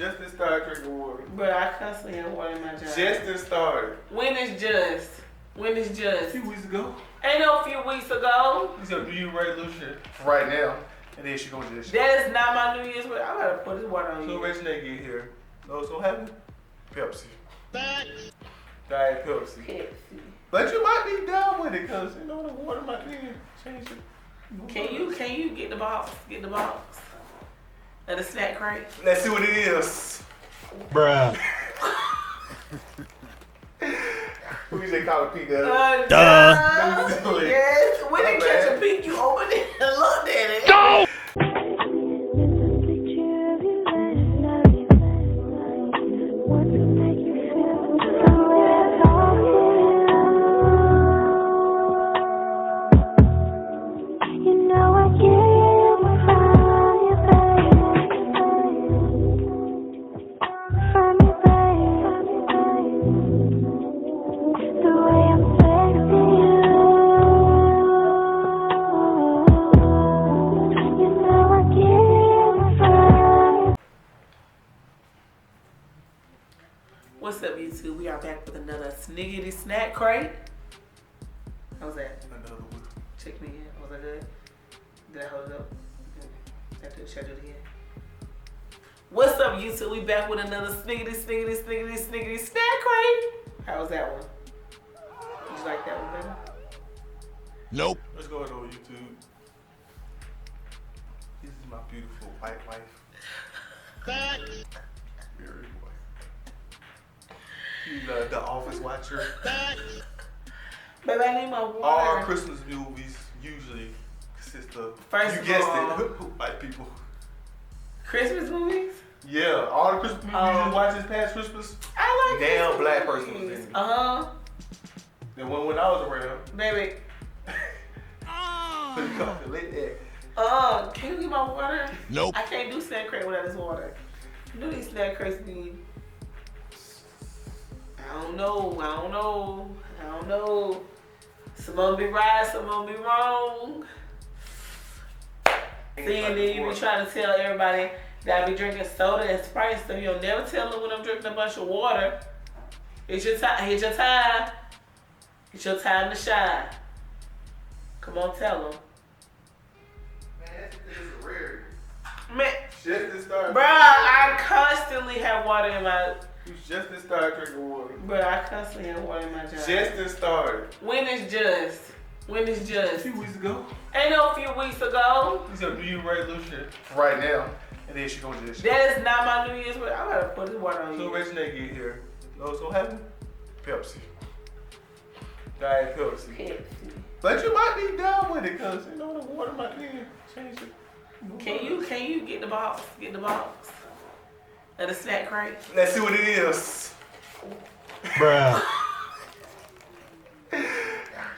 Justin started drinking water. But I constantly have water in my jar. Justin started. When is just? When is just? A few weeks ago. Ain't no few weeks ago. He's gonna do you resolution right now, and then she gonna do this. That is not my New Year's. But I gotta put this water on So you. Reggie get here. Know what's gonna happen? Pepsi. Diet Pepsi. Pepsi. But you might be down with it, cause you know the water might be change it. Can you get the box? Get the box. Of the snack crate. Let's see what it is. Bruh. Who you say call it pizza? Duh. Yes. When they catch a pink, you open it and look at it. Go! What's up, YouTube? We are back with another Sniggity Snack Crate. How was that? Another one. Check me in. Was that good? Did I hold it up? Should I do it again? What's up, YouTube? We back with another Sniggity Snack Crate. How was that one? Did you like that one better? Nope. Let's go on YouTube. This is my beautiful white wife. Very white. She's the office watcher. Baby, I need my water. All Christmas movies usually consist of, First you of guessed all, it, white people. Christmas movies? Yeah, all the Christmas movies you watch this past Christmas, I like damn Christmas black person was movies. in it. Uh-huh. And when I was around, Baby. lit that. Can you get my water? Nope. I can't do snack crate without this water. You know these snack crates be... I don't know. Some of them be right, some of them be wrong. See, and then you be trying to tell everybody that I be drinking soda and Sprite and stuff. You'll never tell them when I'm drinking a bunch of water. It's your time. It's your time. It's your time to shine. Come on, tell them. Man, this is rare. Man, Just started. bruh, I constantly have water in my... You just started drinking water. Bruh, I constantly have water in my jar. Just started. When is just? When is A just? few weeks ago. Ain't no few weeks ago. He's gonna do you resolution right now, and then she gonna do this. That is not my New Year's, but I gotta put this water on So you. Reggie get here. Know what's gonna happen? Pepsi. Diet Pepsi. Pepsi. But you might be down with it, cause you know the water might be change it. Can you get the box? Get the box. Of the snack crate. Let's see what it is. Bruh.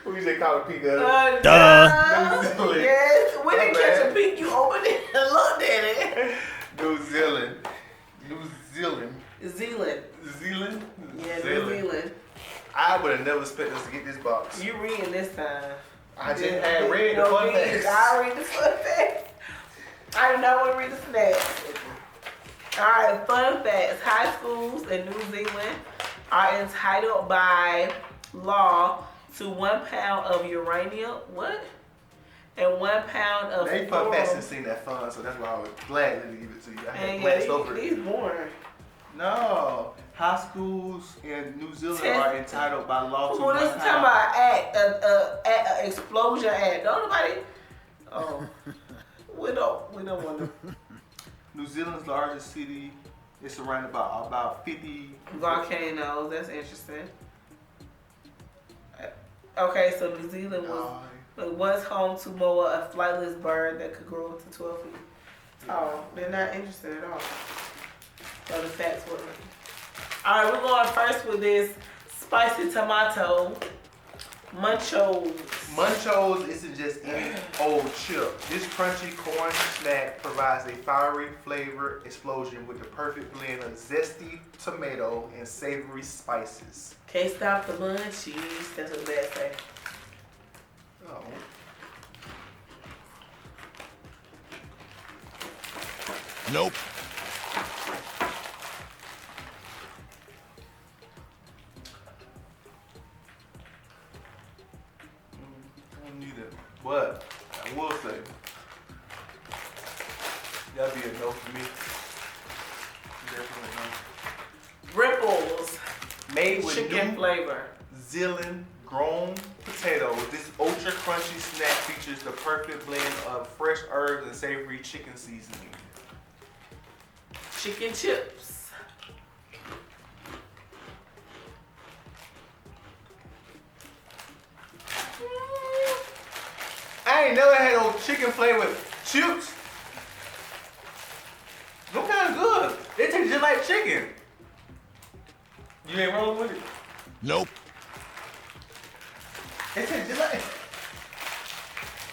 Who you say call it pizza? Duh. Yes. When they My catch bad. a pink, you open it and look at it. New Zealand. New Zealand. Zealand. Zealand? Yeah, New Zealand. I would have never expected us to get this box. You reading this time. I just had read the fun facts. I read the fun facts. I do not want to read the snacks. Alright, fun facts. High schools in New Zealand are entitled by law to 1 pound of uranium. What? And 1 pound of They fun facts didn't seem that fun, so that's why I was glad to give it to you. I had glanced over it. These boring. No. High schools in New Zealand are entitled by law to Well, this is talking about an explosion act. Don't nobody. Oh, we don't want to. New Zealand's largest city is surrounded by about 50 Volcanoes. That's interesting. Okay, so New Zealand was once home to Moa, a flightless bird that could grow up to 12 feet tall. They're not interested at all. So the facts were. All right, we're going first with this spicy tomato. Munchos. Munchos isn't just any old chip. This crunchy corn snack provides a fiery flavor explosion with the perfect blend of zesty tomato and savory spices. Can't stop the munchies. That's what they say. Oh. Nope. Made with chicken New flavor. Zealand grown potatoes, this ultra crunchy snack features the perfect blend of fresh herbs and savory chicken seasoning. Chicken chips. I ain't never had no chicken flavored chips. They're kind of good. They taste just like chicken. You ain't rolling with it? Nope. It tastes just like.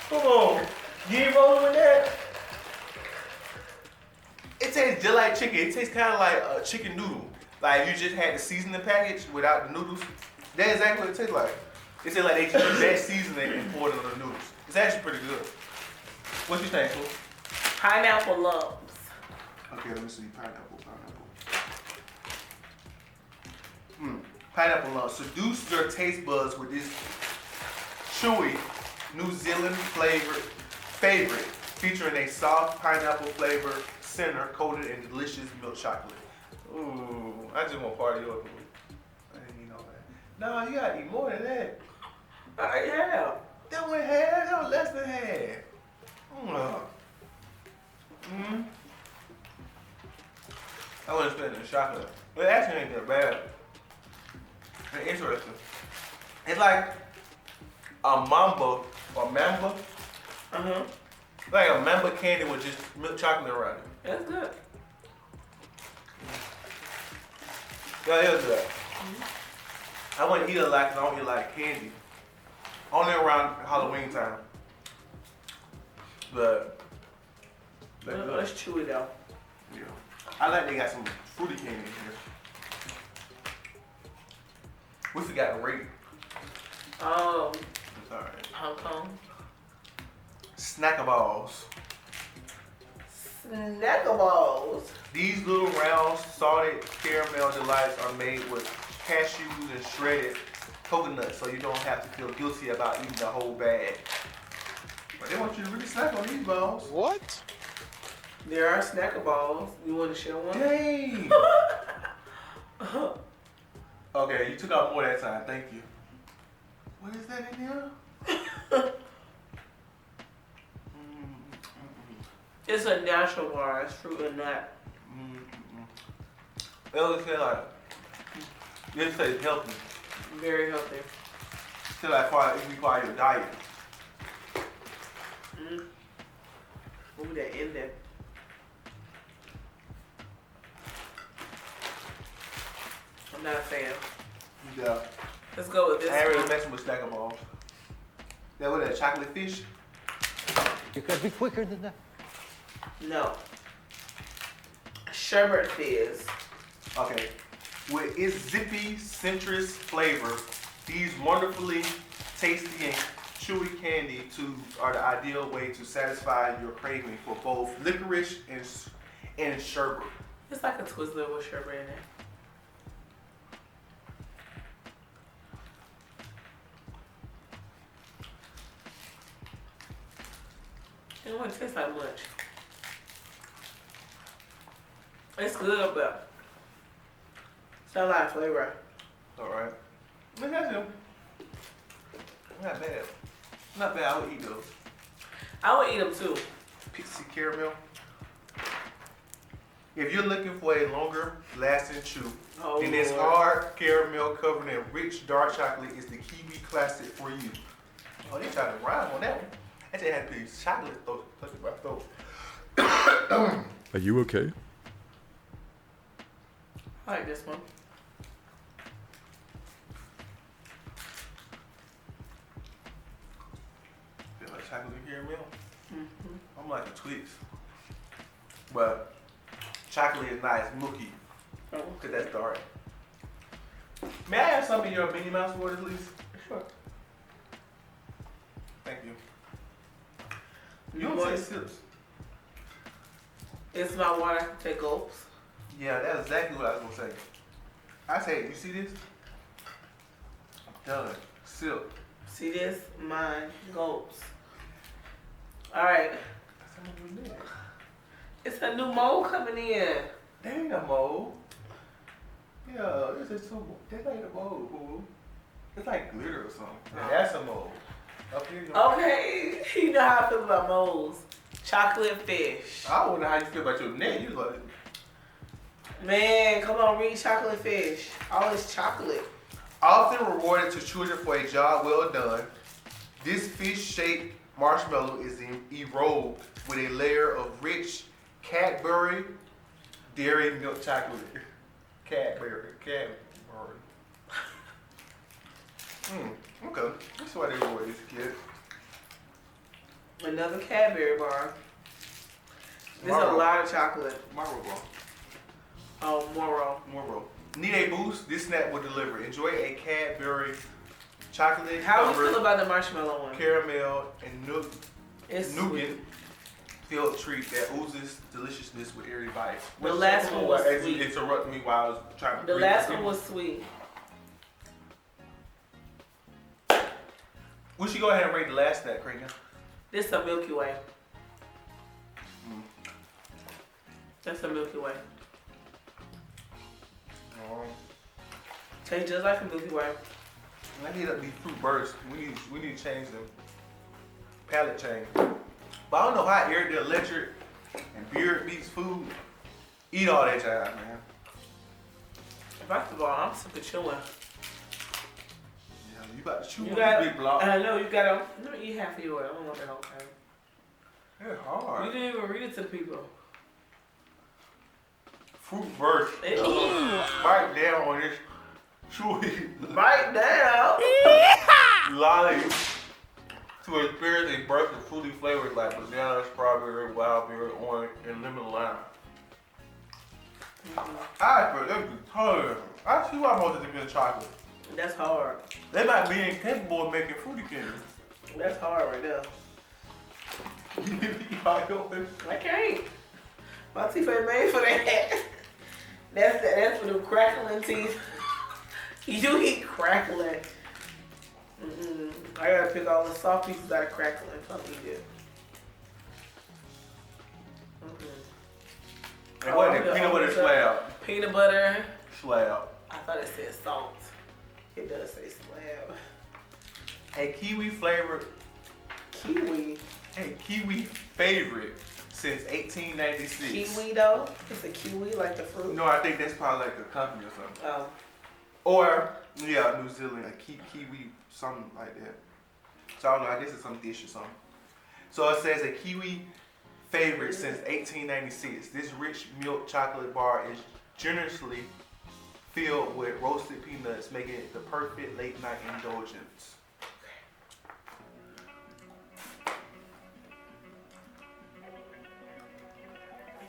Come on. You ain't rolling with that? It tastes just like chicken. It tastes kind of like a chicken noodle. Like you just had the seasoning package without the noodles. That's exactly what it tastes like. It tastes like they just used that seasoning and poured it on the noodles. It's actually pretty good. What you think, Pooh? Pineapple lumps. Okay, let me see. Pineapple. Pineapple lumps. Seduce your taste buds with this chewy New Zealand favorite, featuring a soft pineapple flavor center coated in delicious milk chocolate. Ooh, I just want part of yours. I didn't eat all that. No, you gotta eat more than that. I have. That went half. That was less than half. I wouldn't spend it in chocolate. But it actually ain't that bad. It's interesting. It's like a mamba. Uh-huh. Like a mamba candy with just milk chocolate around it. That's good. Yeah, it is good. I wouldn't eat it a lot because I don't eat a lot of candy. Only around Halloween time. But they're good. Let's chew it out. Yeah. I like they got some fruity candy in here. We forgot to rate. It's alright. Hong Kong. Snackaballs. Snackables. These little round salted caramel delights are made with cashews and shredded coconuts, so you don't have to feel guilty about eating the whole bag. But they want you to really snack on these balls. What? There are snackables. You want to share one? Dang! Okay, you took out more that time. Thank you. What is that in there? It's a natural bar. It's fruit and nut. It looks like this tastes healthy. Very healthy. Still like it requires your diet. Ooh, that in there. I'm not a fan. Yeah. Let's go with this I ain't really one. messing with snack balls. That what, that chocolate fish? You could be quicker than that. No. Sherbet fizz. Okay. With its zippy citrus flavor, these wonderfully tasty and chewy candy tubes are the ideal way to satisfy your craving for both licorice and sherbet. It's like a Twizzler with sherbet in it. It wouldn't taste like much. It's good, but it's not a lot of flavor. Alright. Look at them. Not bad. Not bad. I would eat those. I would eat them too. Pixie caramel. If you're looking for a longer lasting chew, Oh, then this Lord. hard caramel covered in rich dark chocolate is the Kiwi classic for you. Oh, they tried to rhyme on that one. I just had to be chocolate stuck in my throat. Are you okay? I like this one. Feel like chocolate caramel. I'm like the Twix. But chocolate is nice, milky. Oh, Cause that's dark. May I have some of your Minnie Mouse waters, please? sure. Thank you. You don't take sips. It's my water. I can take gulps. Yeah, that's exactly what I was gonna say. I say, you see this? Done. Sip. See this? Mine. Gulps. All right. That's how much we did. It's a new mold coming in. There ain't no mold. Yeah, this is too. That's like the mold, boo. It's like glitter or something. Yeah, that's a mold. Up here, Okay, you know how I feel about molds. Chocolate fish. I don't know how you feel about your neck. You like, Man, come on, read chocolate fish. All this chocolate. often rewarded to children for a job well done, this fish-shaped marshmallow is enrobed with a layer of rich Cadbury dairy milk chocolate. Cadbury. Okay. That's why they reward this kid. Another Cadbury bar. There's a Marlboro. lot of chocolate. Marlboro bar. Oh, Moro. Marlboro. Need a boost? This snack will deliver. Enjoy a Cadbury chocolate How do you covered feel about the marshmallow one? caramel and It's nougat sweet. filled treat that oozes deliciousness with every bite. The last one was As sweet. you interrupt me while I was trying to The read last the one was sweet. We should go ahead and rate the last snack right now. This is a Milky Way. That's a Milky Way. Tastes just like a Milky Way. I need up these fruit bursts. We need to change them. Palette change. But I don't know how air the electric and beard beats food. Eat all that time, man. First of all, I'm super chewing. Yeah, you about to chew You on got, this big block. I know you gotta. Let me eat half of yours. I don't want that whole thing. It's hard. You didn't even read it to the people. Fruit burst. Ew. Bite down on this chewy Bite down. lolly to experience a burst of fruity flavors like banana, strawberry, wild berry, orange, and lemon lime. I feel that's tired. I see why most of them get chocolate. That's hard. They might be incapable of making fruity candy. That's hard right there. I can't. My teeth ain't made for that. That's for the crackling teeth. You eat crackling. I gotta pick all the soft pieces out of crackling if I eat it. And what is it? Peanut butter slab. Peanut butter. Slab. I thought it said salt. It does say slab. A kiwi flavored, Kiwi. a kiwi favorite since 1896. Kiwi though? It's a kiwi like the fruit? No, I think that's probably like a company or something. Oh. Or, yeah, New Zealand, a kiwi, something like that. So I don't know, I guess it's some dish or something. So it says a kiwi favorite since 1896. This rich milk chocolate bar is generously filled with roasted peanuts, making it the perfect late night indulgence.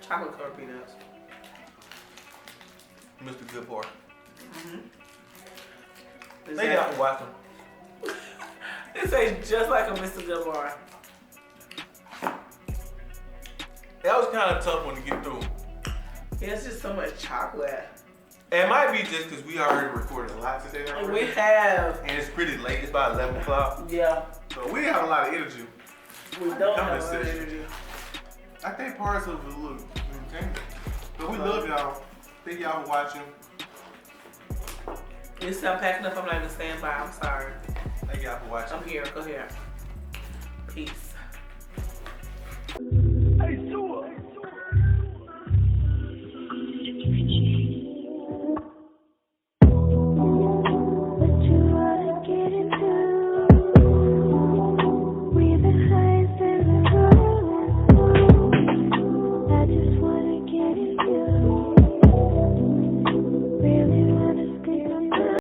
Chocolate covered peanuts. Mr. Good Bar. Is Maybe I can watch them. It tastes just like a Mr. Good bar. That was kind of tough one to get through. It's just so much chocolate. And it might be just because we already recorded a lot today. And already. we have, And it's pretty late. It's about 11 o'clock. yeah, So we have a lot of energy. we don't have Comment a lot of section. energy. I think parts of it look entertaining. But we love y'all. Thank y'all for watching. You stop packing up, I'm not even standing by. I'm sorry. Thank y'all for watching. I'm here. Go here. Peace.